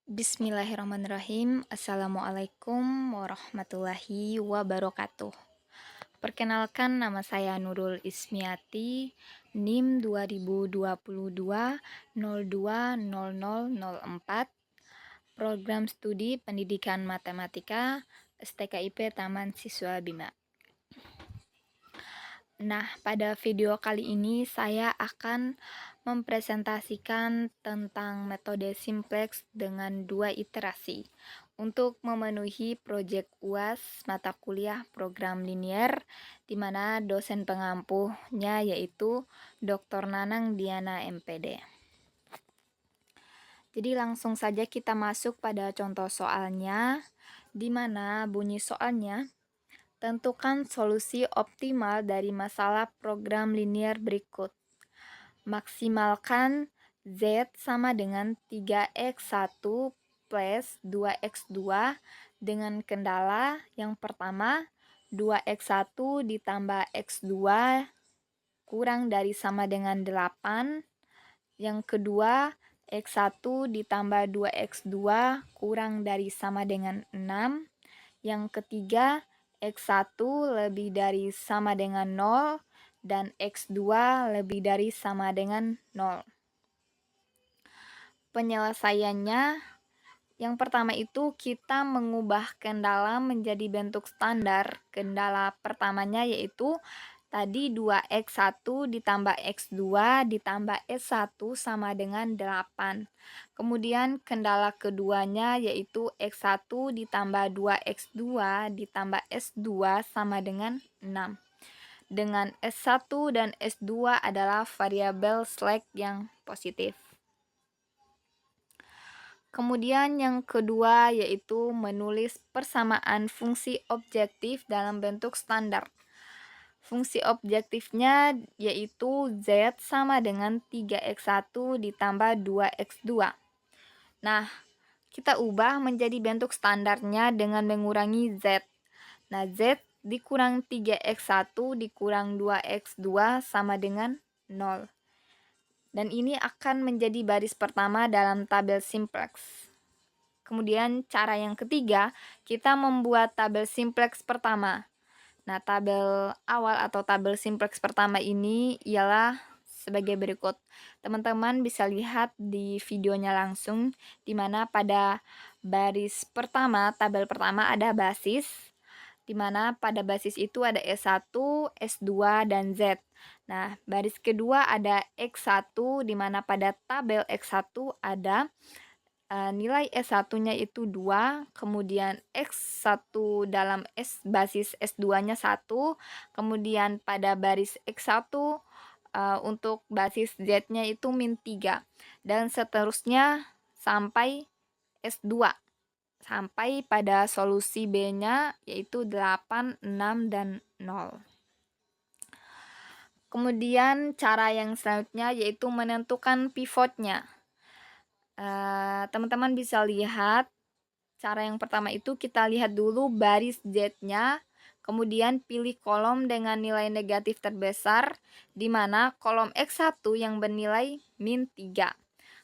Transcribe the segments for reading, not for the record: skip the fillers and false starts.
Bismillahirrahmanirrahim. Assalamualaikum warahmatullahi wabarakatuh. Perkenalkan, nama saya Nurul Ismiati, NIM 2022 020004, Program Studi Pendidikan Matematika, STKIP Taman Siswa Bima. Nah, pada video kali ini saya akan mempresentasikan tentang metode simplex dengan 2 iterasi untuk memenuhi proyek UAS mata kuliah program linier, di mana dosen pengampuhnya yaitu Dr. Nanang Diana MPD. Jadi langsung saja kita masuk pada contoh soalnya, di mana bunyi soalnya: tentukan solusi optimal dari masalah program linier berikut. Maksimalkan Z sama dengan 3x1 plus 2x2 dengan kendala yang pertama 2x1 ditambah x2 kurang dari sama dengan 8, yang kedua x1 ditambah 2x2 kurang dari sama dengan 6, yang ketiga x1 lebih dari sama dengan 0, dan x2 lebih dari sama dengan 0. Penyelesaiannya, yang pertama itu kita mengubah kendala menjadi bentuk standar. Kendala pertamanya yaitu tadi 2x1 ditambah x2 ditambah s1 sama dengan 8. Kemudian kendala keduanya yaitu x1 ditambah 2x2 ditambah s2 sama dengan 6. Dengan s1 dan s2 adalah variabel slack yang positif. Kemudian yang kedua yaitu menulis persamaan fungsi objektif dalam bentuk standar. Fungsi objektifnya yaitu Z sama dengan 3x1 ditambah 2x2. Nah, kita ubah menjadi bentuk standarnya dengan mengurangi Z. Nah, Z dikurang 3x1 dikurang 2x2 sama dengan 0. Dan ini akan menjadi baris pertama dalam tabel simplex. Kemudian cara yang ketiga, kita membuat tabel simplex pertama. Nah, tabel awal atau tabel simplex pertama ini ialah sebagai berikut. Teman-teman bisa lihat di videonya langsung, di mana pada baris pertama, tabel pertama ada basis, di mana pada basis itu ada S1, S2, dan Z. Nah, baris kedua ada X1, di mana pada tabel X1 ada nilai S1-nya itu 2, kemudian X1 dalam basis S2-nya 1, kemudian pada baris X1 untuk basis Z-nya itu min 3, dan seterusnya sampai S2, sampai pada solusi B-nya yaitu 8, 6, dan 0. Kemudian cara yang selanjutnya yaitu menentukan pivotnya. Teman-teman bisa lihat cara yang pertama itu kita lihat dulu baris Z-nya, kemudian pilih kolom dengan nilai negatif terbesar, di mana kolom X1 yang bernilai min 3.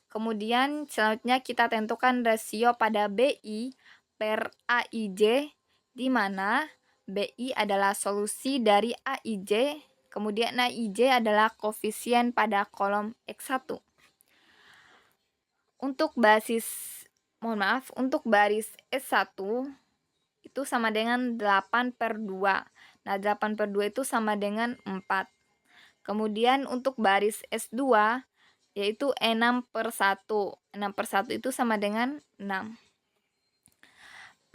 Kemudian selanjutnya kita tentukan rasio pada BI per AIJ, di mana BI adalah solusi dari AIJ, kemudian AIJ adalah koefisien pada kolom X1. Untuk baris S1 itu sama dengan 8/2. Nah, 8/2 itu sama dengan 4. Kemudian untuk baris S2 yaitu 6/1. 6/1 itu sama dengan 6.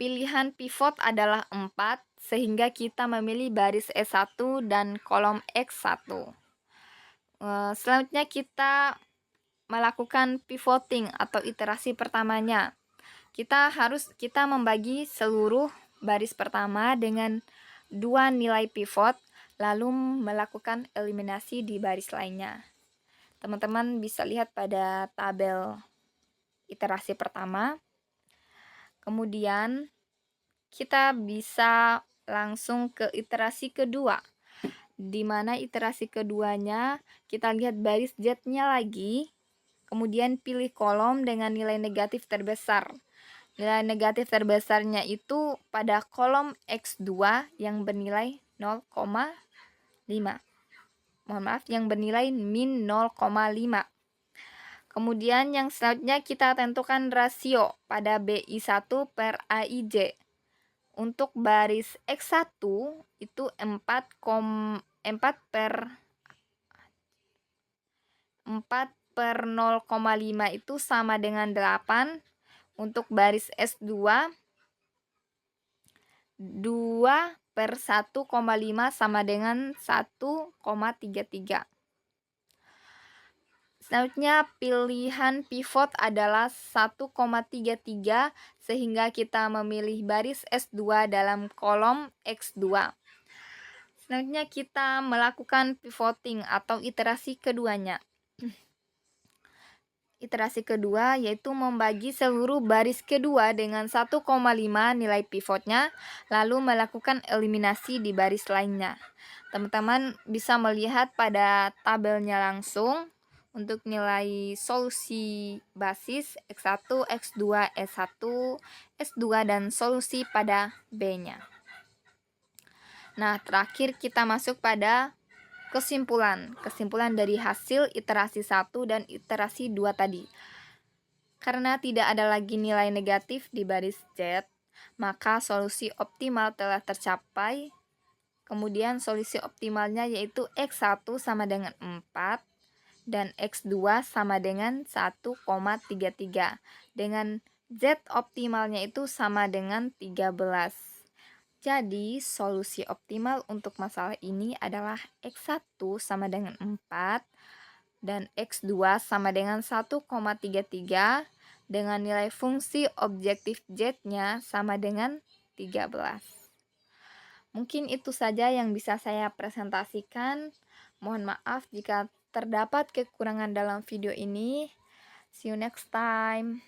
Pilihan pivot adalah 4, sehingga kita memilih baris S1 dan kolom X1. Selanjutnya kita melakukan pivoting atau iterasi pertamanya. Kita membagi seluruh baris pertama dengan 2 nilai pivot, lalu melakukan eliminasi di baris lainnya. Teman-teman bisa lihat pada tabel iterasi pertama. Kemudian kita bisa langsung ke iterasi kedua, di mana iterasi keduanya kita lihat baris Z-nya lagi, kemudian pilih kolom dengan nilai negatif terbesar. Nilai negatif terbesarnya itu pada kolom X2 yang bernilai 0,5. Mohon maaf, yang bernilai min 0,5. Kemudian yang selanjutnya kita tentukan rasio pada BI1 per AIJ. Untuk baris X1 itu 4/0,5 itu sama dengan 8. Untuk baris S2 2/1,5 sama dengan 1,33. Selanjutnya pilihan pivot adalah 1,33 sehingga kita memilih baris S2 dalam kolom X2. Selanjutnya kita melakukan pivoting atau iterasi keduanya. Iterasi kedua yaitu membagi seluruh baris kedua dengan 1,5 nilai pivotnya, lalu melakukan eliminasi di baris lainnya. Teman-teman bisa melihat pada tabelnya langsung untuk nilai solusi basis X1, X2, S1, S2, dan solusi pada B-nya. Nah, terakhir kita masuk pada kesimpulan dari hasil iterasi 1 dan iterasi 2 tadi. Karena tidak ada lagi nilai negatif di baris Z, maka solusi optimal telah tercapai. Kemudian solusi optimalnya yaitu X1 sama dengan 4 dan X2 sama dengan 1,33. Dengan Z optimalnya itu sama dengan 13. Jadi, solusi optimal untuk masalah ini adalah X1 sama dengan 4 dan X2 sama dengan 1,33 dengan nilai fungsi objektif Z-nya sama dengan 13. Mungkin itu saja yang bisa saya presentasikan. Mohon maaf jika terdapat kekurangan dalam video ini. See you next time.